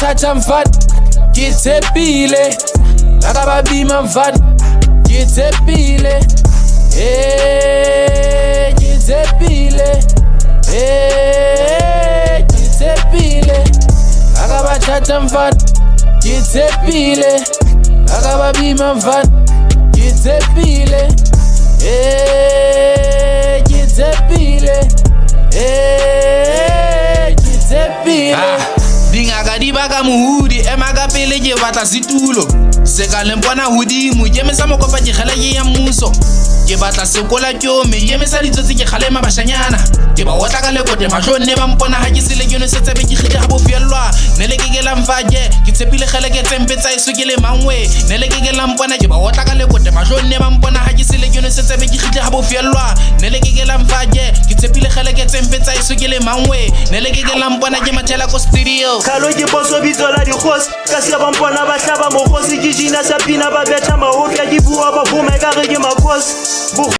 bathatha mfana ngithepile akababima mfana ngithepile ngithepile ngithepile akabathatha mfana ngithepile akababima mfana ngithepile ngithepile ngithepile dingakadiba ka mohudi emaka pele ke batla setulo seka lempona hodimo ke mesa mokopa ke kgala ke ya mmuso ke batla sekola kyome ke mesa ditsotsi ke kgalema bashanyana ke ba otla ka lekote mahlone ba mpona ha ke sele ke no setse be ke khile ha bofellwa nele ke ke la mfake ke tshepile khale ke tsempe tsa iso ke le mangwe nele ke ke la mpona ke ba otla ka lekote mahlone ba mpona ha ke sele ke no setse be ke khile ha bofellwa nele ke ke la mfake ke tshepile khale ke tsempe tsa iso ke le mangwe nele ke ke la mpona ke mathela ko studio Kalo ke boso bitso la dikgosi ka se ba mpona ba hlaba mogosi ke jina sa pina ba betha mahofya ke bua ba vuma ka re ke makosi